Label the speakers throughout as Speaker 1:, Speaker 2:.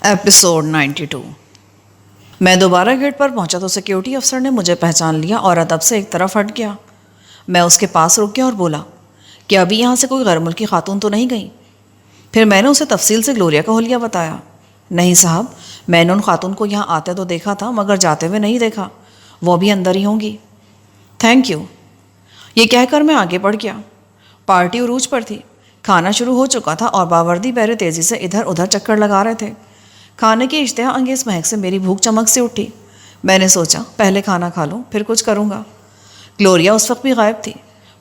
Speaker 1: Episode 92۔ میں دوبارہ get پر پہنچا تو سیکیورٹی افسر نے مجھے پہچان لیا اور ادب سے ایک طرف ہٹ گیا۔ میں اس کے پاس رک گیا اور بولا کہ ابھی یہاں سے کوئی غیر ملکی خاتون تو نہیں گئی؟ پھر میں نے اسے تفصیل سے گلوریا کا حلیہ بتایا۔ نہیں صاحب، میں نے ان خاتون کو یہاں آتے تو دیکھا تھا مگر جاتے ہوئے نہیں دیکھا، وہ بھی اندر ہی ہوں گی۔ تھینک یو، یہ کہہ کر میں آگے بڑھ گیا۔ پارٹی عروج پر تھی، کھانا شروع ہو چکا تھا اور باوردی بیرے تیزی سے ادھر ادھر چکر لگا رہے تھے۔ کھانے کی اشتہا انگیز مہک سے میری بھوک چمک سے اٹھی۔ میں نے سوچا پہلے کھانا کھا لوں پھر کچھ کروں گا۔ گلوریا اس وقت بھی غائب تھی۔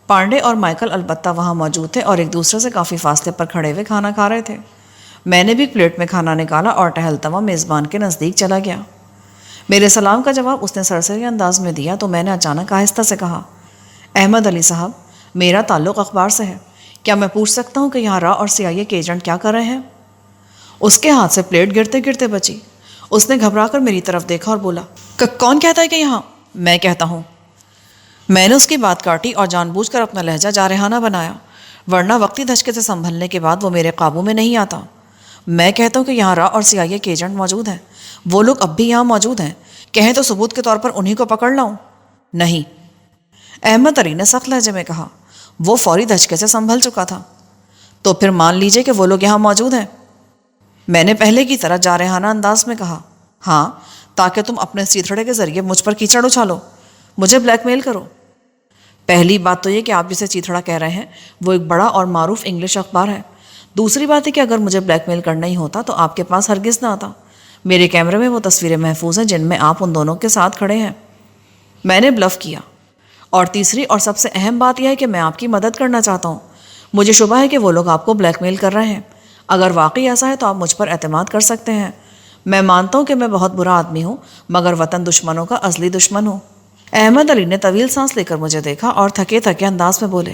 Speaker 1: پانڈے اور مائیکل البتہ وہاں موجود تھے اور ایک دوسرے سے کافی فاصلے پر کھڑے ہوئے کھانا کھا رہے تھے۔ میں نے بھی پلیٹ میں کھانا نکالا اور ٹہلتا ہوا میزبان کے نزدیک چلا گیا۔ میرے سلام کا جواب اس نے سرسری انداز میں دیا تو میں نے اچانک آہستہ سے کہا، احمد علی صاحب، میرا تعلق اخبار سے ہے، کیا میں پوچھ سکتا ہوں کہ یہاں را اور CIA کے ایجنٹ کیا کر رہے ہیں؟ اس کے ہاتھ سے پلیٹ گرتے گرتے بچی۔ اس نے گھبرا کر میری طرف دیکھا اور بولا، کون کہتا ہے کہ یہاں؟ میں کہتا ہوں۔ میں نے اس کی بات کاٹی اور جان بوجھ کر اپنا لہجہ جارحانہ بنایا، ورنہ وقتی دھچکے سے سنبھلنے کے بعد وہ میرے قابو میں نہیں آتا۔ میں کہتا ہوں کہ یہاں را اور CIA کے ایجنٹ موجود ہیں، وہ لوگ اب بھی یہاں موجود ہیں، کہیں تو ثبوت کے طور پر انہی کو پکڑ لاؤں؟ نہیں، احمد علی نے سخت لہجے میں کہا۔ وہ فوری دھچکے سے سنبھل چکا تھا۔ تو پھر مان لیجئے کہ وہ لوگ یہاں موجود ہیں۔ میں نے پہلے کی طرح جارحانہ انداز میں کہا، ہاں، تاکہ تم اپنے سیتھڑے کے ذریعے مجھ پر کیچڑ اچھالو، مجھے بلیک میل کرو۔ پہلی بات تو یہ کہ آپ جسے چیتھڑا کہہ رہے ہیں وہ ایک بڑا اور معروف انگلش اخبار ہے۔ دوسری بات ہے کہ اگر مجھے بلیک میل کرنا ہی ہوتا تو آپ کے پاس ہرگز نہ آتا۔ میرے کیمرے میں وہ تصویریں محفوظ ہیں جن میں آپ ان دونوں کے ساتھ کھڑے ہیں۔ میں نے بلف کیا۔ اور تیسری اور سب سے اہم بات یہ ہے کہ میں آپ کی مدد کرنا چاہتا ہوں۔ مجھے شبہ ہے کہ وہ لوگ آپ کو بلیک میل کر رہے ہیں۔ اگر واقعی ایسا ہے تو آپ مجھ پر اعتماد کر سکتے ہیں۔ میں مانتا ہوں کہ میں بہت برا آدمی ہوں مگر وطن دشمنوں کا ازلی دشمن ہوں۔ احمد علی نے طویل سانس لے کر مجھے دیکھا اور تھکے تھکے انداز میں بولے،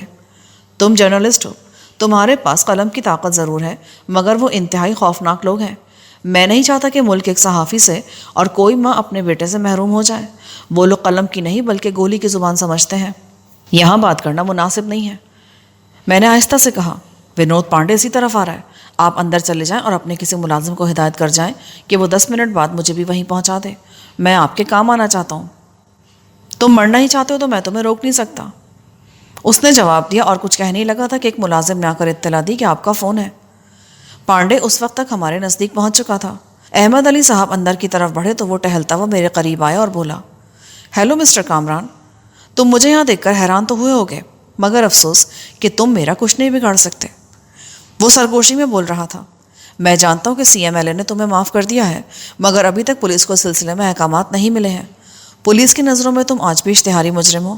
Speaker 1: تم جرنلسٹ ہو، تمہارے پاس قلم کی طاقت ضرور ہے مگر وہ انتہائی خوفناک لوگ ہیں۔ میں نہیں چاہتا کہ ملک ایک صحافی سے اور کوئی ماں اپنے بیٹے سے محروم ہو جائے۔ وہ لوگ قلم کی نہیں بلکہ گولی کی زبان سمجھتے ہیں۔ یہاں بات کرنا مناسب نہیں ہے۔ میں نے آہستہ سے کہا، ونود پانڈے اسی طرف آ رہا ہے، آپ اندر چلے جائیں اور اپنے کسی ملازم کو ہدایت کر جائیں کہ وہ 10 منٹ بعد مجھے بھی وہیں پہنچا دے۔ میں آپ کے کام آنا چاہتا ہوں۔ تم مرنا ہی چاہتے ہو تو میں تمہیں روک نہیں سکتا۔ اس نے جواب دیا اور کچھ کہنے لگا تھا کہ ایک ملازم نے آ کر اطلاع دی کہ آپ کا فون ہے۔ پانڈے اس وقت تک ہمارے نزدیک پہنچ چکا تھا۔ احمد علی صاحب اندر کی طرف بڑھے تو وہ ٹہلتا ہوا میرے قریب آیا اور بولا، ہیلو مسٹر کامران، تم مجھے یہاں دیکھ کر حیران تو ہوئے ہوگے مگر افسوس کہ تم میرا کچھ نہیں بگاڑ سکتے۔ وہ سرگوشی میں بول رہا تھا، میں جانتا ہوں کہ CMLA نے تمہیں معاف کر دیا ہے مگر ابھی تک پولیس کو سلسلے میں احکامات نہیں ملے ہیں۔ پولیس کی نظروں میں تم آج بھی اشتہاری مجرم ہو۔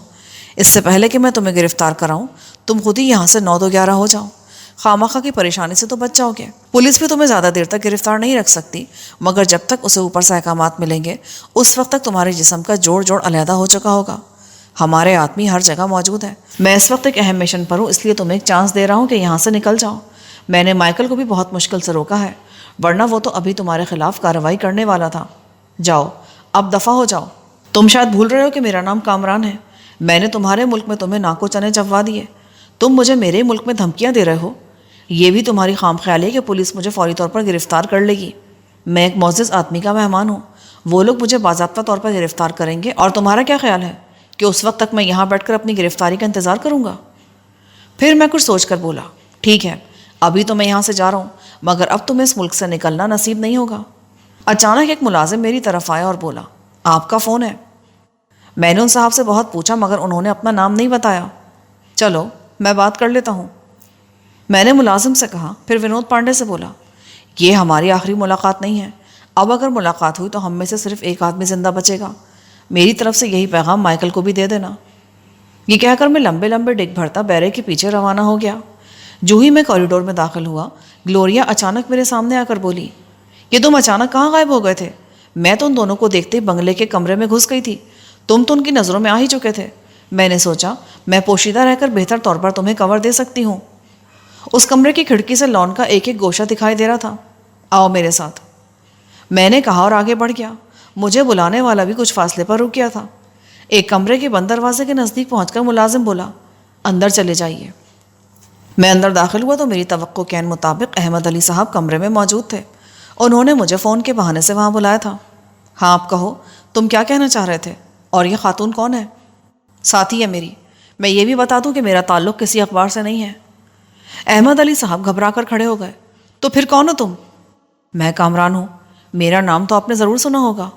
Speaker 1: اس سے پہلے کہ میں تمہیں گرفتار کراؤں تم خود ہی یہاں سے 9-11 ہو جاؤ، خامخواہ کی پریشانی سے تو بچ جاؤ گے۔ پولیس بھی تمہیں زیادہ دیر تک گرفتار نہیں رکھ سکتی مگر جب تک اسے اوپر سے احکامات ملیں گے اس وقت تک تمہارے جسم کا جوڑ علیحدہ ہو چکا ہوگا۔ ہمارے آدمی ہر جگہ موجود ہیں۔ میں اس وقت ایک اہم مشن پر ہوں، اس لیے تمہیں ایک چانس دے رہا ہوں کہ یہاں سے نکل جاؤ۔ میں نے مائیکل کو بھی بہت مشکل سے روکا ہے ورنہ وہ تو ابھی تمہارے خلاف کارروائی کرنے والا تھا۔ جاؤ، اب دفع ہو جاؤ۔ تم شاید بھول رہے ہو کہ میرا نام کامران ہے۔ میں نے تمہارے ملک میں تمہیں ناکو چنے چبوا دیے، تم مجھے میرے ملک میں دھمکیاں دے رہے ہو۔ یہ بھی تمہاری خام خیالی ہے کہ پولیس مجھے فوری طور پر گرفتار کر لے گی۔ میں ایک معزز آدمی کا مہمان ہوں، وہ لوگ مجھے باضابطہ طور پر گرفتار کریں گے اور تمہارا کیا خیال ہے کہ اس وقت تک میں یہاں بیٹھ کر اپنی گرفتاری کا انتظار کروں گا؟ پھر میں کچھ سوچ کر بولا، ٹھیک ہے، ابھی تو میں یہاں سے جا رہا ہوں مگر اب تمہیں اس ملک سے نکلنا نصیب نہیں ہوگا۔ اچانک ایک ملازم میری طرف آیا اور بولا، آپ کا فون ہے؟ میں نے ان صاحب سے بہت پوچھا مگر انہوں نے اپنا نام نہیں بتایا۔ چلو میں بات کر لیتا ہوں، میں نے ملازم سے کہا، پھر ونود پانڈے سے بولا، یہ ہماری آخری ملاقات نہیں ہے، اب اگر ملاقات ہوئی تو ہم میں سے صرف ایک آدمی زندہ بچے گا۔ میری طرف سے یہی پیغام مائیکل کو بھی دے دینا۔ یہ کہہ کر میں لمبے لمبے ڈگ بھرتا بیرے کے پیچھے روانہ ہو گیا۔ جو ہی میں کوریڈور میں داخل ہوا، گلوریا اچانک میرے سامنے آ کر بولی، یہ تم اچانک کہاں غائب ہو گئے تھے؟ میں تو ان دونوں کو دیکھتے بنگلے کے کمرے میں گھس گئی تھی، تم تو ان کی نظروں میں آ ہی چکے تھے۔ میں نے سوچا میں پوشیدہ رہ کر بہتر طور پر تمہیں کور دے سکتی ہوں۔ اس کمرے کی کھڑکی سے لان کا ایک ایک گوشہ دکھائی دے رہا تھا۔ آؤ میرے ساتھ، میں نے کہا اور آگے بڑھ گیا۔ مجھے بلانے والا بھی کچھ فاصلے پر رک گیا تھا۔ ایک کمرے کے بند دروازے کے نزدیک پہنچ کر ملازم بولا، اندر چلے جائیے۔ میں اندر داخل ہوا تو میری توقع کے عین مطابق احمد علی صاحب کمرے میں موجود تھے۔ انہوں نے مجھے فون کے بہانے سے وہاں بلایا تھا۔ ہاں آپ کہو، تم کیا کہنا چاہ رہے تھے؟ اور یہ خاتون کون ہے؟ ساتھی ہے میری۔ میں یہ بھی بتا دوں کہ میرا تعلق کسی اخبار سے نہیں ہے۔ احمد علی صاحب گھبرا کر کھڑے ہو گئے۔ تو پھر کون ہو تم؟ میں کامران ہوں۔ میرا نام تو آپ نے ضرور سنا ہوگا۔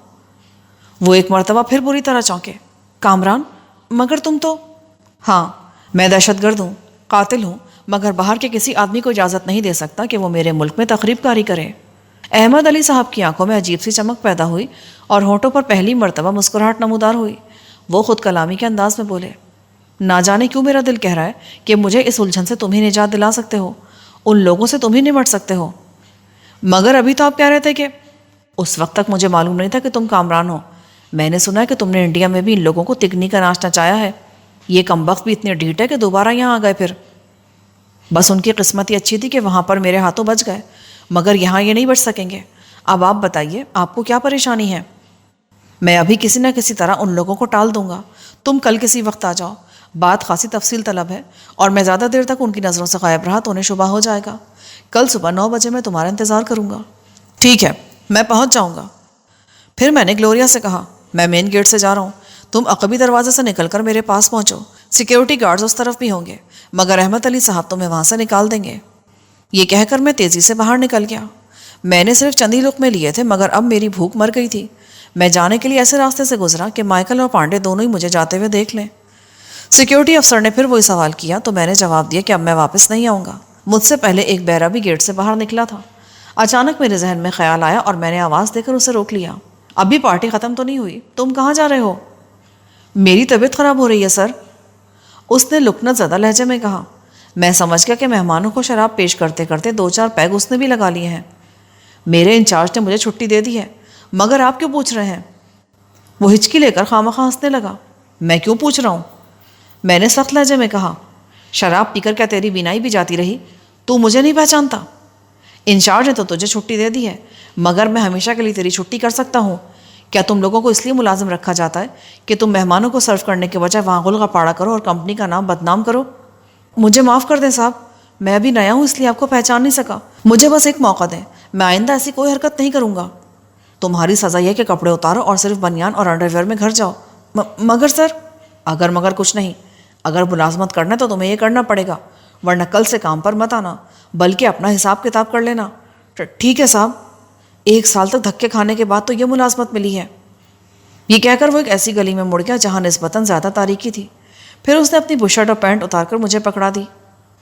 Speaker 1: وہ ایک مرتبہ پھر بری طرح چونکے۔ کامران؟ مگر تم تو… ہاں، میں دہشت گرد ہوں، قاتل ہوں، مگر باہر کے کسی آدمی کو اجازت نہیں دے سکتا کہ وہ میرے ملک میں تخریب کاری کرے۔ احمد علی صاحب کی آنکھوں میں عجیب سی چمک پیدا ہوئی اور ہونٹوں پر پہلی مرتبہ مسکراہٹ نمودار ہوئی۔ وہ خود کلامی کے انداز میں بولے، نہ جانے کیوں میرا دل کہہ رہا ہے کہ مجھے اس الجھن سے تم ہی نجات دلا سکتے ہو، ان لوگوں سے تم ہی نمٹ سکتے ہو۔ مگر ابھی تو آپ کہہ رہے تھے کہ… اس وقت تک مجھے معلوم نہیں تھا کہ تم کامران ہو۔ میں نے سنا ہے کہ تم نے انڈیا میں بھی ان لوگوں کو تکنی کا ناش نچایا ہے۔ یہ کمبخت بھی اتنے ڈھیٹ ہے کہ دوبارہ یہاں آ گئے پھر۔ بس ان کی قسمت ہی اچھی تھی کہ وہاں پر میرے ہاتھوں بچ گئے، مگر یہاں یہ نہیں بچ سکیں گے۔ اب آپ بتائیے، آپ کو کیا پریشانی ہے؟ میں ابھی کسی نہ کسی طرح ان لوگوں کو ٹال دوں گا۔ تم کل کسی وقت آ جاؤ، بات خاصی تفصیل طلب ہے، اور میں زیادہ دیر تک ان کی نظروں سے غائب رہا تو انہیں شبہ ہو جائے گا۔ کل صبح 9 بجے میں تمہارا انتظار کروں گا۔ ٹھیک ہے، میں پہنچ جاؤں گا۔ پھر میں نے گلوریا سے کہا، میں مین گیٹ سے جا رہا ہوں، تم عقبی دروازے سے نکل کر میرے پاس پہنچو۔ سیکیورٹی گارڈز اس طرف بھی ہوں گے، مگر احمد علی صاحب تمہیں وہاں سے نکال دیں گے۔ یہ کہہ کر میں تیزی سے باہر نکل گیا۔ میں نے صرف چند ہی لقمے لیے تھے، مگر اب میری بھوک مر گئی تھی۔ میں جانے کے لیے ایسے راستے سے گزرا کہ مائیکل اور پانڈے دونوں ہی مجھے جاتے ہوئے دیکھ لیں۔ سیکیورٹی افسر نے پھر وہی سوال کیا تو میں نے جواب دیا کہ اب میں واپس نہیں آؤں گا۔ مجھ سے پہلے ایک بیرا بھی گیٹ سے باہر نکلا تھا۔ اچانک میرے ذہن میں خیال آیا اور میں نے آواز دے کر اسے روک لیا۔ ابھی پارٹی ختم تو نہیں ہوئی، تم کہاں جا رہے ہو؟ میری طبیعت خراب ہو رہی ہے سر، اس نے لکنت زدہ لہجے میں کہا۔ میں سمجھ گیا کہ مہمانوں کو شراب پیش کرتے کرتے 2-4 پیگ اس نے بھی لگا لیے ہیں۔ میرے انچارج نے مجھے چھٹی دے دی ہے، مگر آپ کیوں پوچھ رہے ہیں؟ وہ ہچکی لے کر خامخواہ ہنسنے لگا۔ میں کیوں پوچھ رہا ہوں؟ میں نے سخت لہجے میں کہا، شراب پی کر کیا تیری بینائی بھی جاتی رہی؟ تو مجھے نہیں پہچانتا؟ انچارج نے تو تجھے چھٹی دے دی ہے، مگر میں ہمیشہ کے لیے تیری چھٹی کر سکتا ہوں۔ کیا تم لوگوں کو اس لیے ملازم رکھا جاتا ہے کہ تم مہمانوں کو سرو کرنے کے بجائے وہاں غلغہ پاڑا کرو اور کمپنی کا نام بدنام کرو؟ مجھے معاف کر دیں صاحب، میں ابھی نیا ہوں اس لیے آپ کو پہچان نہیں سکا۔ مجھے بس ایک موقع دیں، میں آئندہ ایسی کوئی حرکت نہیں کروں گا۔ تمہاری سزا یہ کہ کپڑے اتارو اور صرف بنیان اور انڈر ویئر میں گھر جاؤ۔ مگر سر… اگر مگر کچھ نہیں، اگر ملازمت کرنا ہے تو تمہیں یہ کرنا پڑے گا، ورنہ کل سے کام پر مت آنا، بلکہ اپنا حساب کتاب کر لینا۔ ٹھیک ہے صاحب۔ 1 سال تک دھکے کھانے کے بعد تو یہ ملازمت ملی ہے۔ یہ کہہ کر وہ ایک ایسی گلی میں مڑ گیا جہاں نسبتاً زیادہ تاریکی تھی۔ پھر اس نے اپنی بشرٹ اور پینٹ اتار کر مجھے پکڑا دی۔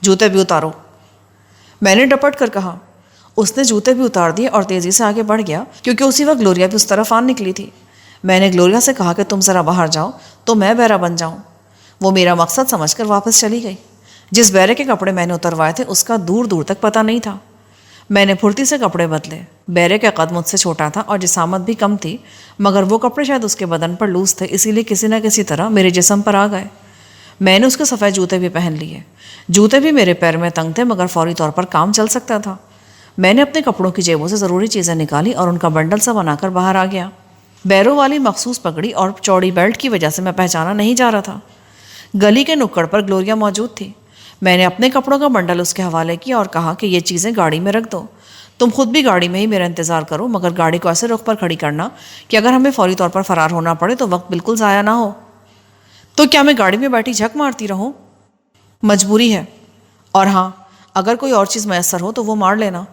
Speaker 1: جوتے بھی اتارو، میں نے ڈپٹ کر کہا۔ اس نے جوتے بھی اتار دیے اور تیزی سے آگے بڑھ گیا، کیونکہ اسی وقت گلوریا بھی اس طرف آن نکلی تھی۔ میں نے گلوریا سے کہا کہ تم ذرا باہر جاؤ تو میں بیرا بن جاؤں۔ وہ میرا مقصد سمجھ کر واپس چلی گئی۔ جس بیرے کے کپڑے میں نے اتروائے تھے اس کا دور دور تک پتہ نہیں تھا۔ میں نے پھرتی سے کپڑے بدلے۔ بیرے کا قد مجھ سے چھوٹا تھا اور جسامت بھی کم تھی، مگر وہ کپڑے شاید اس کے بدن پر لوز تھے، اسی لیے کسی نہ کسی طرح میرے جسم پر آ گئے۔ میں نے اس کے سفید جوتے بھی پہن لیے۔ جوتے بھی میرے پیر میں تنگ تھے، مگر فوری طور پر کام چل سکتا تھا۔ میں نے اپنے کپڑوں کی جیبوں سے ضروری چیزیں نکالی اور ان کا بنڈل سا بنا کر باہر آ گیا۔ بیروں والی مخصوص پگڑی اور چوڑی بیلٹ کی وجہ سے میں پہچانا نہیں جا رہا تھا۔ گلی کے نکڑ پر گلوریا موجود تھی۔ میں نے اپنے کپڑوں کا بنڈل اس کے حوالے کیا اور کہا کہ یہ چیزیں گاڑی میں رکھ دو، تم خود بھی گاڑی میں ہی میرا انتظار کرو، مگر گاڑی کو ایسے رخ پر کھڑی کرنا کہ اگر ہمیں فوری طور پر فرار ہونا پڑے تو وقت بالکل ضائع نہ ہو۔ تو کیا میں گاڑی میں بیٹھی جھک مارتی رہوں؟ مجبوری ہے، اور ہاں، اگر کوئی اور چیز میسر ہو تو وہ مار لینا۔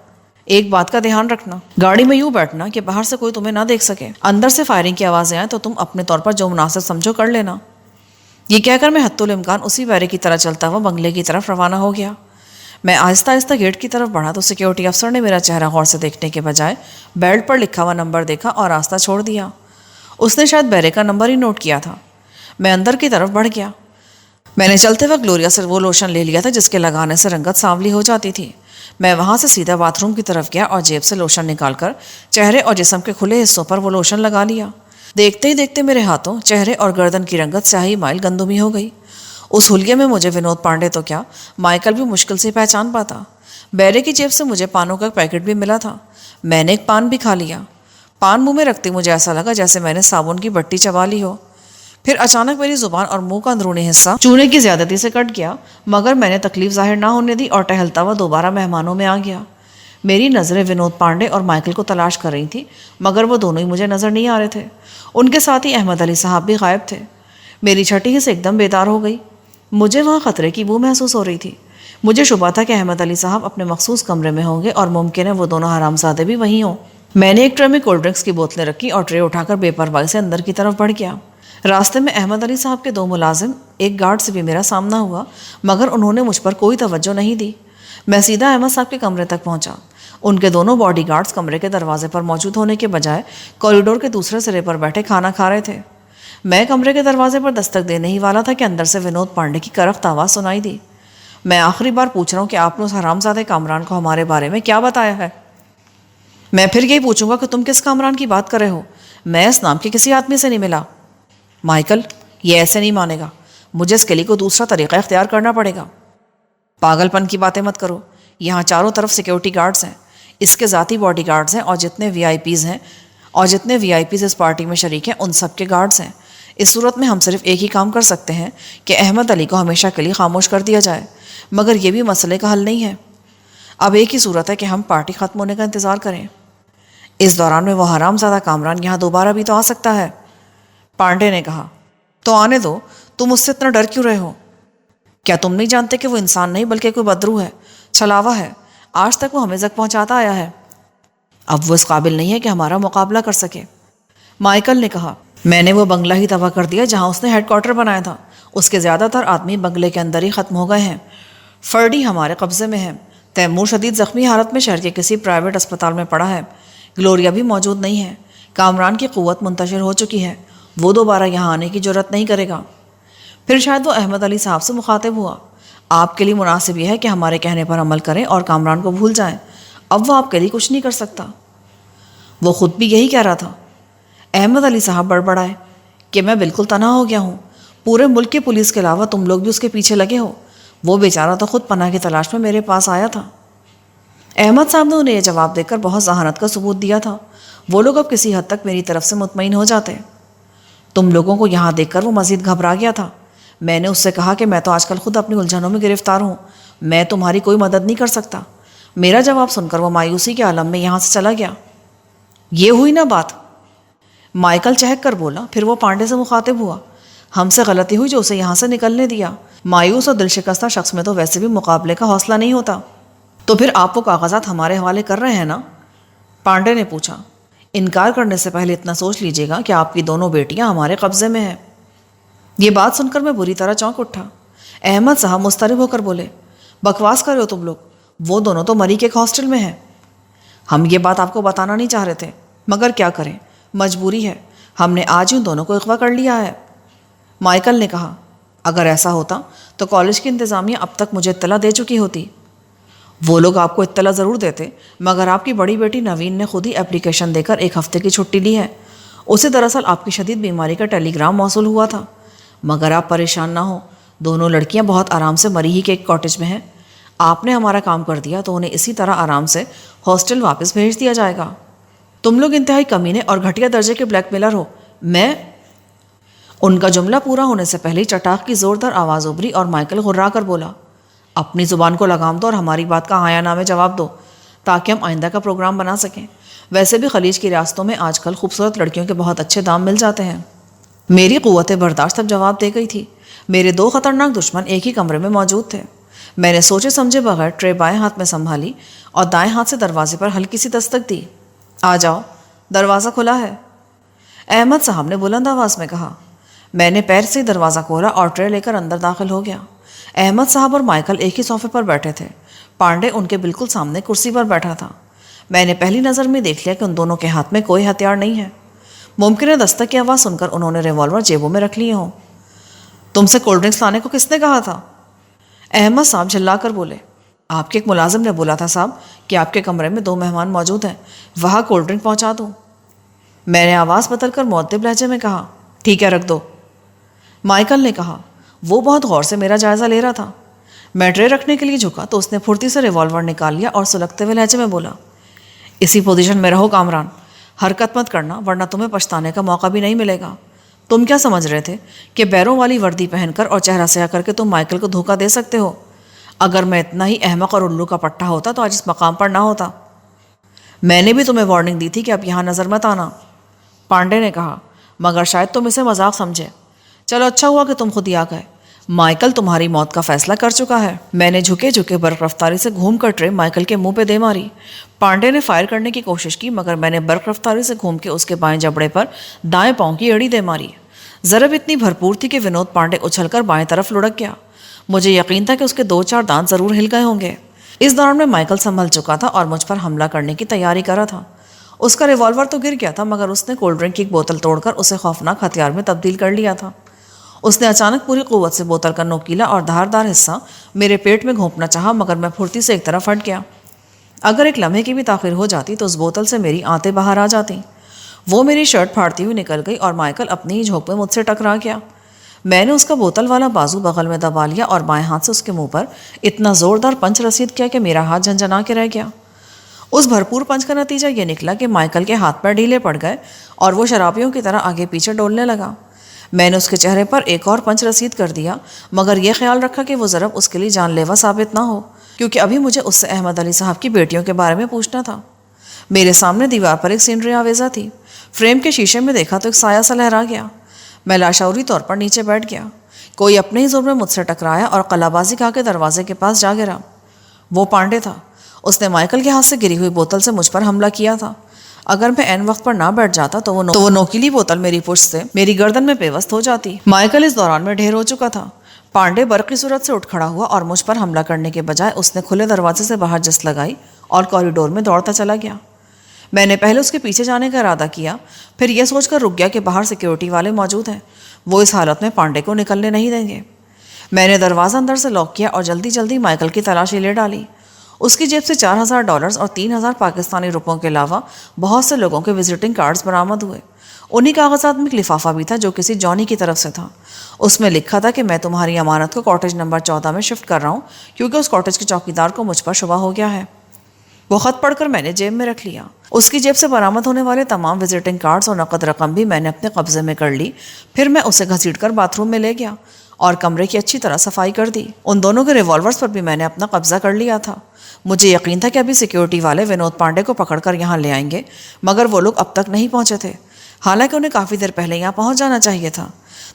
Speaker 1: ایک بات کا دھیان رکھنا، گاڑی میں یوں بیٹھنا کہ باہر سے کوئی تمہیں نہ دیکھ سکے، اندر سے فائرنگ کی آوازیں آئیں تو تم اپنے طور پر جو مناسب سمجھو کر لینا۔ یہ کہہ کر میں حتی الامکان اسی بیرے کی طرح چلتا ہوا بنگلے کی طرف روانہ ہو گیا۔ میں آہستہ آہستہ گیٹ کی طرف بڑھا تو سیکیورٹی افسر نے میرا چہرہ غور سے دیکھنے کے بجائے بیلٹ پر لکھا ہوا نمبر دیکھا اور راستہ چھوڑ دیا۔ اس نے شاید بیرے کا نمبر ہی نوٹ کیا تھا۔ میں اندر کی طرف بڑھ گیا۔ میں نے چلتے وقت گلوریا سے وہ لوشن لے لیا تھا جس کے لگانے سے رنگت سانولی ہو جاتی تھی۔ میں وہاں سے سیدھا باتھ روم کی طرف گیا اور جیب سے لوشن نکال کر چہرے اور جسم کے کھلے حصوں پر وہ لوشن لگا لیا۔ دیکھتے ہی دیکھتے میرے ہاتھوں، چہرے اور گردن کی رنگت سیاہی مائل گندمی ہو گئی۔ اس حلیے میں مجھے ونود پانڈے تو کیا، مائیکل بھی مشکل سے پہچان پاتا۔ بیرے کی جیب سے مجھے پانوں کا پیکٹ بھی ملا تھا۔ میں نے ایک پان بھی کھا لیا۔ پان منہ میں رکھتے مجھے ایسا لگا جیسے میں نے صابن کی بٹی چبا لی ہو۔ پھر اچانک میری زبان اور منہ کا اندرونی حصہ چونے کی زیادتی سے کٹ گیا، مگر میں نے تکلیف ظاہر نہ ہونے دی اور ٹہلتا ہوا دوبارہ مہمانوں میں آ گیا۔ میری نظریں ونود پانڈے اور مائیکل کو تلاش کر رہی تھیں، مگر وہ دونوں ہی مجھے نظر نہیں آ رہے تھے۔ ان کے ساتھ ہی احمد علی صاحب بھی غائب تھے۔ میری چھٹی سے ایک دم بیدار ہو گئی۔ مجھے وہاں خطرے کی بو محسوس ہو رہی تھی۔ مجھے شبہ تھا کہ احمد علی صاحب اپنے مخصوص کمرے میں ہوں گے اور ممکن ہے وہ دونوں حرامزادے بھی وہیں ہوں۔ میں نے ایک ٹرے میں کولڈ ڈرنکس کی بوتلیں رکھی اور ٹرے اٹھا کر بے پرواہی سے اندر کی طرف بڑھ گیا۔ راستے میں احمد علی صاحب کے 2 ملازم، ایک گارڈ سے بھی میرا سامنا ہوا، مگر انہوں نے مجھ پر کوئی توجہ نہیں دی۔ میں سیدھا احمد صاحب کے کمرے تک پہنچا۔ ان کے دونوں باڈی گارڈز کمرے کے دروازے پر موجود ہونے کے بجائے کوریڈور کے دوسرے سرے پر بیٹھے کھانا کھا رہے تھے۔ میں کمرے کے دروازے پر دستک دینے ہی والا تھا کہ اندر سے ونود پانڈے کی کرخت آواز سنائی دی۔ میں آخری بار پوچھ رہا ہوں کہ آپ نے اس حرامزادے کامران کو ہمارے بارے میں کیا بتایا ہے؟ میں پھر یہی پوچھوں گا کہ تم کس کامران کی بات کر رہے ہو؟ میں اس نام کے کسی آدمی سے نہیں ملا۔ مائیکل، یہ ایسے نہیں مانے گا، مجھے اس کے لیے کوئی دوسرا طریقہ اختیار کرنا پڑے گا۔ پاگل پن کی باتیں مت کرو، یہاں چاروں طرف سیکیورٹی گارڈز ہیں، اس کے ذاتی باڈی گارڈز ہیں، اور جتنے وی آئی پیز اس پارٹی میں شریک ہیں ان سب کے گارڈز ہیں۔ اس صورت میں ہم صرف ایک ہی کام کر سکتے ہیں کہ احمد علی کو ہمیشہ کے لیے خاموش کر دیا جائے، مگر یہ بھی مسئلے کا حل نہیں ہے۔ اب ایک ہی صورت ہے کہ ہم پارٹی ختم ہونے کا انتظار کریں۔ اس دوران میں وہ حرامزادہ کامران یہاں دوبارہ بھی تو آ سکتا ہے۔ پانڈے نے کہا، تو آنے دو، تم اس سے اتنا ڈر کیوں رہے ہو؟ کیا تم نہیں جانتے کہ وہ انسان نہیں بلکہ کوئی بدروح ہے، چھلاوا ہے؟ آج تک وہ ہمیں تک پہنچاتا آیا ہے۔ اب وہ اس قابل نہیں ہے کہ ہمارا مقابلہ کر سکے۔ مائیکل نے کہا، میں نے وہ بنگلہ ہی تباہ کر دیا جہاں اس نے ہیڈ کوارٹر بنایا تھا۔ اس کے زیادہ تر آدمی بنگلے کے اندر ہی ختم ہو گئے ہیں۔ فرڈی ہمارے قبضے میں ہے۔ تیمور شدید زخمی حالت میں شہر کے کسی پرائیویٹ اسپتال میں پڑا ہے۔ گلوریا بھی موجود نہیں ہے۔ کامران کی قوت منتشر ہو چکی ہے، وہ دوبارہ یہاں آنے کی جرات نہیں کرے گا۔ پھر شاید وہ احمد علی صاحب سے مخاطب ہوا، آپ کے لیے مناسب یہ ہے کہ ہمارے کہنے پر عمل کریں اور کامران کو بھول جائیں۔ اب وہ آپ کے لیے کچھ نہیں کر سکتا۔ وہ خود بھی یہی کہہ رہا تھا۔ احمد علی صاحب بڑبڑائے کہ میں بالکل تنہا ہو گیا ہوں، پورے ملک کی پولیس کے علاوہ تم لوگ بھی اس کے پیچھے لگے ہو۔ وہ بیچارہ تو خود پناہ کی تلاش میں میرے پاس آیا تھا۔ احمد صاحب نے انہیں یہ جواب دے کر بہت ذہانت کا ثبوت دیا تھا۔ وہ لوگ اب کسی حد تک میری طرف سے مطمئن ہو جاتے۔ تم لوگوں کو یہاں دیکھ کر وہ مزید گھبرا گیا تھا۔ میں نے اس سے کہا کہ میں تو آج کل خود اپنی الجھنوں میں گرفتار ہوں، میں تمہاری کوئی مدد نہیں کر سکتا۔ میرا جواب سن کر وہ مایوسی کے عالم میں یہاں سے چلا گیا۔ یہ ہوئی نا بات؟ مائیکل چہک کر بولا، پھر وہ پانڈے سے مخاطب ہوا، ہم سے غلطی ہوئی جو اسے یہاں سے نکلنے دیا۔ مایوس اور دل شکستہ شخص میں تو ویسے بھی مقابلے کا حوصلہ نہیں ہوتا۔ تو پھر آپ وہ کاغذات ہمارے حوالے کر رہے ہیں نا؟ پانڈے نے پوچھا۔ انکار کرنے سے پہلے اتنا سوچ لیجیے گا کہ آپ کی دونوں بیٹیاں ہمارے قبضے میں ہیں۔ یہ بات سن کر میں بری طرح چونک اٹھا۔ احمد صاحب مضطرب ہو کر بولے، بکواس کر رہے ہو تم لوگ، وہ دونوں تو مری کے ایک ہاسٹل میں ہیں۔ ہم یہ بات آپ کو بتانا نہیں چاہ رہے تھے، مگر کیا کریں، مجبوری ہے، ہم نے آج ہی ان دونوں کو اغوا کر لیا ہے۔ مائیکل نے کہا، اگر ایسا ہوتا تو کالج کی انتظامیہ اب تک مجھے اطلاع دے چکی ہوتی۔ وہ لوگ آپ کو اطلاع ضرور دیتے، مگر آپ کی بڑی بیٹی نوین نے خود ہی اپلیکیشن دے کر 1 ہفتے کی چھٹی لی ہے۔ اسے دراصل آپ کی شدید بیماری کا ٹیلی گرام موصول ہوا تھا۔ مگر آپ پریشان نہ ہوں، دونوں لڑکیاں بہت آرام سے مری ہی کے ایک کاٹیج میں ہیں۔ آپ نے ہمارا کام کر دیا تو انہیں اسی طرح آرام سے ہاسٹل واپس بھیج دیا جائے گا۔ تم لوگ انتہائی کمینے اور گھٹیا درجے کے بلیک میلر ہو۔ میں ان کا جملہ پورا ہونے سے پہلے چٹاخ کی زوردار آواز ابھری اور مائیکل غرا کر بولا، اپنی زبان کو لگام دو اور ہماری بات کا ہاں یا نہ میں جواب دو تاکہ ہم آئندہ کا پروگرام بنا سکیں۔ ویسے بھی خلیج کی ریاستوں میں آج کل خوبصورت لڑکیوں کے بہت اچھے دام مل جاتے ہیں۔ میری قوت برداشت اب جواب دے گئی تھی۔ میرے 2 خطرناک دشمن ایک ہی کمرے میں موجود تھے۔ میں نے سوچے سمجھے بغیر ٹرے بائیں ہاتھ میں سنبھالی اور دائیں ہاتھ سے دروازے پر ہلکی سی دستک دی۔ آ جاؤ، دروازہ کھلا ہے، احمد صاحب نے بلند آواز میں کہا۔ میں نے پیر سے دروازہ کھولا اور ٹرے لے کر اندر داخل ہو گیا۔ احمد صاحب اور مائیکل ایک ہی صوفے پر بیٹھے تھے۔ پانڈے ان کے بالکل سامنے کرسی پر بیٹھا تھا۔ میں نے پہلی نظر میں دیکھ لیا کہ ان دونوں کے ہاتھ میں کوئی ہتھیار نہیں ہے۔ ممکن ہے دستک کی آواز سن کر انہوں نے ریوالور جیبوں میں رکھ لیے ہوں۔ تم سے کولڈ ڈرنکس لانے کو کس نے کہا تھا؟ احمد صاحب جھلا کر بولے، آپ کے ایک ملازم نے بولا تھا صاحب کہ آپ کے کمرے میں 2 مہمان موجود ہیں، وہاں کولڈ ڈرنک پہنچا دوں۔ میں نے آواز بدل کر مؤدب لہجے میں کہا، ٹھیک ہے رکھ دو۔ مائیکل نے کہا، وہ بہت غور سے میرا جائزہ لے رہا تھا۔ میں ٹرے رکھنے کے لیے جھکا تو اس نے پھرتی سے ریوالور نکال لیا اور سلگتے ہوئے لہجے میں بولا، اسی پوزیشن میں رہو کامران، حرکت مت کرنا ورنہ تمہیں پچھتانے کا موقع بھی نہیں ملے گا۔ تم کیا سمجھ رہے تھے کہ بیروں والی وردی پہن کر اور چہرہ سیاہ کر کے تم مائیکل کو دھوکہ دے سکتے ہو؟ اگر میں اتنا ہی احمق اور الو کا پٹھا ہوتا تو آج اس مقام پر نہ ہوتا۔ میں نے بھی تمہیں وارننگ دی تھی کہ اب یہاں نظر مت آنا، پانڈے نے کہا، مگر شاید تم اسے مذاق سمجھے۔ چلو اچھا ہوا کہ تم خود ہی آ گئے، مائیکل تمہاری موت کا فیصلہ کر چکا ہے۔ میں نے جھکے جھکے برق رفتاری سے گھوم کر ٹرے مائیکل کے منہ پہ دے ماری۔ پانڈے نے فائر کرنے کی کوشش کی، مگر میں نے برق رفتاری سے گھوم کے اس کے بائیں جبڑے پر دائیں پاؤں کی ایڑی دے ماری۔ ضرب اتنی بھرپور تھی کہ ونود پانڈے اچھل کر بائیں طرف لڑک گیا۔ مجھے یقین تھا کہ اس کے 2-4 دانت ضرور ہل گئے ہوں گے۔ اس دوران میں مائیکل سنبھل چکا تھا اور مجھ پر حملہ کرنے کی تیاری کر رہا تھا۔ اس کا ریوالور تو گر گیا تھا، مگر اس نے کولڈ ڈرنک کی ایک بوتل توڑ کر اسے خوفناک ہتھیار میں تبدیل کر لیا تھا۔ اس نے اچانک پوری قوت سے بوتل کا نوکیلا اور دھاردار حصہ میرے پیٹ میں گھونپنا چاہا، مگر میں پھرتی سے ایک طرف ہٹ گیا۔ اگر ایک لمحے کی بھی تاخیر ہو جاتی تو اس بوتل سے میری آنتیں باہر آ جاتی۔ وہ میری شرٹ پھاڑتی ہوئی نکل گئی اور مائیکل اپنی ہی جھونک میں مجھ سے ٹکرا گیا۔ میں نے اس کا بوتل والا بازو بغل میں دبا لیا اور بائیں ہاتھ سے اس کے منہ پر اتنا زوردار پنچ رسید کیا کہ میرا ہاتھ جھنجھنا کے رہ گیا۔ اس بھرپور پنچ کا نتیجہ یہ نکلا کہ مائیکل کے ہاتھ پیر ڈھیلے پڑ گئے اور وہ شرابیوں کی طرح آگے پیچھے ڈولنے لگا۔ میں نے اس کے چہرے پر ایک اور پنچ رسید کر دیا، مگر یہ خیال رکھا کہ وہ ضرب اس کے لیے جان لیوا ثابت نہ ہو، کیونکہ ابھی مجھے اس سے احمد علی صاحب کی بیٹیوں کے بارے میں پوچھنا تھا۔ میرے سامنے دیوار پر ایک سینری آویزہ تھی۔ فریم کے شیشے میں دیکھا تو ایک سایہ سا لہرا گیا۔ میں لاشعوری طور پر نیچے بیٹھ گیا۔ کوئی اپنے ہی زور میں مجھ سے ٹکرایا اور قلعہ بازی کھا کے دروازے کے پاس جا گرا۔ وہ پانڈے تھا۔ اس نے مائیکل کے ہاتھ سے گری ہوئی بوتل سے مجھ پر حملہ کیا تھا۔ اگر میں عین وقت پر نہ بیٹھ جاتا تو وہ نوکیلی بوتل میری پشت سے میری گردن میں پیوست ہو جاتی۔ مائیکل اس دوران میں ڈھیر ہو چکا تھا۔ پانڈے برقی صورت سے اٹھ کھڑا ہوا اور مجھ پر حملہ کرنے کے بجائے اس نے کھلے دروازے سے باہر جست لگائی اور کوریڈور میں دوڑتا چلا گیا۔ میں نے پہلے اس کے پیچھے جانے کا ارادہ کیا، پھر یہ سوچ کر رک گیا کہ باہر سیکیورٹی والے موجود ہیں، وہ اس حالت میں پانڈے کو نکلنے نہیں دیں گے۔ میں نے دروازہ اندر سے لاک کیا اور جلدی جلدی مائیکل کی تلاشی لے ڈالی۔ اس کی جیب سے $4000 اور 3000 پاکستانی روپوں کے علاوہ بہت سے لوگوں کے وزٹنگ کارڈز برآمد ہوئے۔ انہی کاغذات میں ایک لفافہ بھی تھا جو کسی جانی کی طرف سے تھا۔ اس میں لکھا تھا کہ میں تمہاری امانت کو کاٹیج نمبر 14 میں شفٹ کر رہا ہوں، کیونکہ اس کاٹیج کے چوکیدار کو مجھ پر شبہ ہو گیا ہے۔ وہ خط پڑھ کر میں نے جیب میں رکھ لیا۔ اس کی جیب سے برآمد ہونے والے تمام وزٹنگ کارڈز اور نقد رقم بھی میں نے اپنے قبضے میں کر لی۔ پھر میں اسے گھسیٹ کر باتھ روم میں لے گیا اور کمرے کی اچھی طرح صفائی کر دی۔ ان دونوں کے ریوالورز پر بھی میں نے اپنا قبضہ کر لیا تھا۔ مجھے یقین تھا کہ ابھی سیکیورٹی والے ونود پانڈے کو پکڑ کر یہاں لے آئیں گے، مگر وہ لوگ اب تک نہیں پہنچے تھے، حالانکہ انہیں کافی دیر پہلے یہاں پہنچ جانا چاہیے تھا۔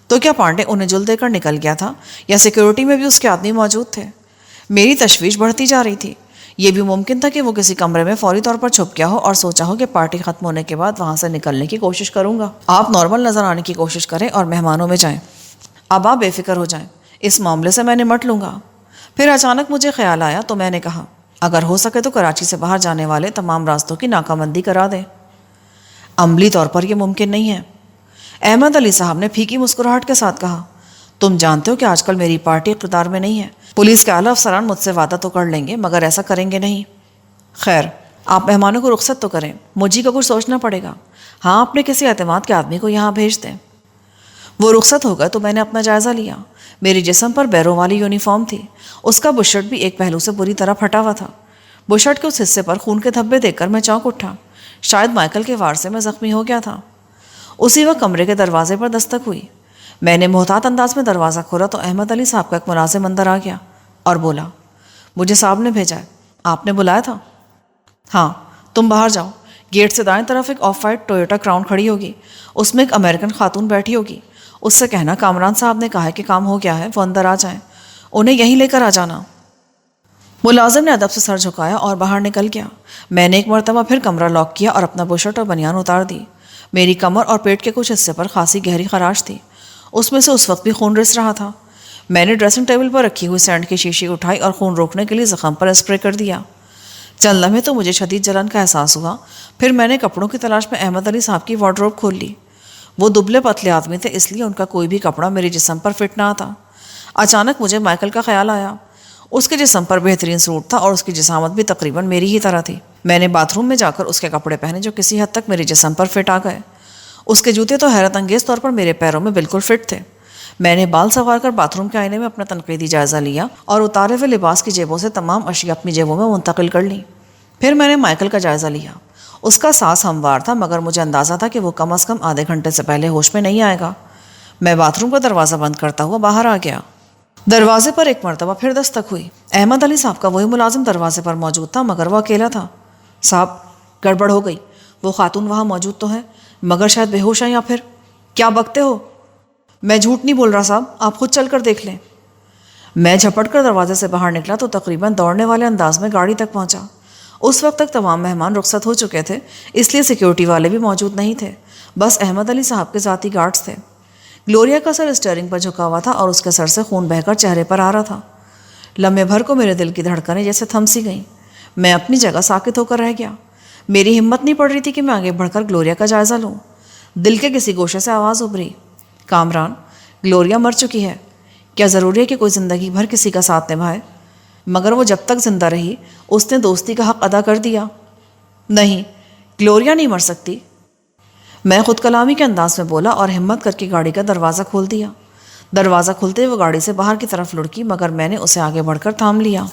Speaker 1: تو کیا پانڈے انہیں جل دے کر نکل گیا تھا، یا سیکیورٹی میں بھی اس کے آدمی موجود تھے؟ میری تشویش بڑھتی جا رہی تھی۔ یہ بھی ممکن تھا کہ وہ کسی کمرے میں فوری طور پر چھپ گیا ہو اور سوچا ہو کہ پارٹی ختم ہونے کے بعد وہاں سے نکلنے کی کوشش کروں گا۔ آپ نارمل نظر آنے کی کوشش کریں اور مہمانوں میں جائیں۔ اب آپ بے فکر ہو جائیں، اس معاملے سے میں نمٹ لوں گا۔ پھر اچانک مجھے خیال آیا تو میں نے کہا، اگر ہو سکے تو کراچی سے باہر جانے والے تمام راستوں کی ناکہ بندی کرا دیں۔ عملی طور پر یہ ممکن نہیں ہے، احمد علی صاحب نے پھیکی مسکراہٹ کے ساتھ کہا۔ تم جانتے ہو کہ آج کل میری پارٹی اقتدار میں نہیں ہے۔ پولیس کے اعلیٰ افسران مجھ سے وعدہ تو کر لیں گے، مگر ایسا کریں گے نہیں۔ خیر، آپ مہمانوں کو رخصت تو کریں، مجھے کا کچھ سوچنا پڑے گا۔ ہاں، اپنے کسی اعتماد کے آدمی کو یہاں بھیج دیں۔ وہ رخصت ہو گئے تو میں نے اپنا جائزہ لیا۔ میری جسم پر بیروں والی یونیفارم تھی۔ اس کا بشرٹ بھی ایک پہلو سے بری طرح پھٹا ہوا تھا۔ بشرٹ کے اس حصے پر خون کے دھبے دیکھ کر میں چونک اٹھا۔ شاید مائیکل کے وار سے میں زخمی ہو گیا تھا۔ اسی وقت کمرے کے دروازے پر دستک ہوئی۔ میں نے محتاط انداز میں دروازہ کھولا تو احمد علی صاحب کا ایک ملازم اندر آ گیا اور بولا، مجھے صاحب نے بھیجا ہے، آپ نے بلایا تھا؟ ہاں، تم باہر جاؤ۔ گیٹ سے دائیں طرف ایک آف وائٹ ٹویوٹا کراؤن کھڑی ہوگی، اس میں ایک امریکن خاتون بیٹھی ہوگی۔ اس سے کہنا کامران صاحب نے کہا ہے کہ کام ہو گیا ہے، وہ اندر آ جائیں، انہیں یہیں لے کر آ جانا۔ ملازم نے ادب سے سر جھکایا اور باہر نکل گیا۔ میں نے ایک مرتبہ پھر کمرہ لاک کیا اور اپنا بشرٹ اور بنیان اتار دی۔ میری کمر اور پیٹ کے کچھ حصے پر خاصی گہری خراش تھی، اس میں سے اس وقت بھی خون رس رہا تھا۔ میں نے ڈریسنگ ٹیبل پر رکھی ہوئی سینڈ کی شیشی اٹھائی اور خون روکنے کے لیے زخم پر اسپرے کر دیا۔ چند لمحے تو مجھے شدید جلن کا احساس ہوا، پھر میں نے کپڑوں کی تلاش میں احمد علی صاحب کی وارڈروب کھول لی۔ وہ دبلے پتلے آدمی تھے، اس لیے ان کا کوئی بھی کپڑا میرے جسم پر فٹ نہ آتا۔ اچانک مجھے مائیکل کا خیال آیا۔ اس کے جسم پر بہترین سوٹ تھا اور اس کی جسامت بھی تقریباً میری ہی طرح تھی۔ میں نے باتھ روم میں جا کر اس کے کپڑے پہنے جو کسی حد تک میرے جسم پر فٹ آ گئے۔ اس کے جوتے تو حیرت انگیز طور پر میرے پیروں میں بالکل فٹ تھے۔ میں نے بال سنوار کر باتھ روم کے آئینے میں اپنا تنقیدی جائزہ لیا اور اتارے ہوئے لباس کی جیبوں سے تمام اشیاء اپنی جیبوں میں منتقل کر لیں۔ پھر میں نے مائیکل کا جائزہ لیا۔ اس کا سانس ہموار تھا، مگر مجھے اندازہ تھا کہ وہ کم از کم آدھے گھنٹے سے پہلے ہوش میں نہیں آئے گا۔ میں باتھ روم کا دروازہ بند کرتا ہوا باہر آ گیا۔ دروازے پر ایک مرتبہ پھر دستک ہوئی۔ احمد علی صاحب کا وہی ملازم دروازے پر موجود تھا، مگر وہ اکیلا تھا۔ صاحب، گڑبڑ ہو گئی، وہ خاتون وہاں موجود تو ہے مگر شاید بے ہوش ہیں یا پھر… کیا بکتے ہو؟ میں جھوٹ نہیں بول رہا صاحب، آپ خود چل کر دیکھ لیں۔ میں جھپٹ کر دروازے سے باہر نکلا تو تقریباً دوڑنے والے انداز میں گاڑی تک پہنچا۔ اس وقت تک تمام مہمان رخصت ہو چکے تھے، اس لیے سیکیورٹی والے بھی موجود نہیں تھے، بس احمد علی صاحب کے ذاتی گارڈز تھے۔ گلوریا کا سر اسٹیئرنگ پر جھکا ہوا تھا اور اس کے سر سے خون بہہ کر چہرے پر آ رہا تھا۔ لمحے بھر کو میرے دل کی دھڑکنیں جیسے تھم سی گئیں۔ میں اپنی جگہ ساکت ہو کر رہ گیا۔ میری ہمت نہیں پڑ رہی تھی کہ میں آگے بڑھ کر گلوریا کا جائزہ لوں۔ دل کے کسی گوشے سے آواز ابھری، کامران، گلوریا مر چکی ہے۔ کیا ضروری ہے کہ کوئی زندگی بھر کسی کا ساتھ نبھائے؟ مگر وہ جب تک زندہ رہی اس نے دوستی کا حق ادا کر دیا۔ نہیں، گلوریا نہیں مر سکتی، میں خود کلامی کے انداز میں بولا اور ہمت کر کے گاڑی کا دروازہ کھول دیا۔ دروازہ کھلتے وہ گاڑی سے باہر کی طرف لڑکی، مگر میں نے اسے آگے بڑھ کر تھام لیا۔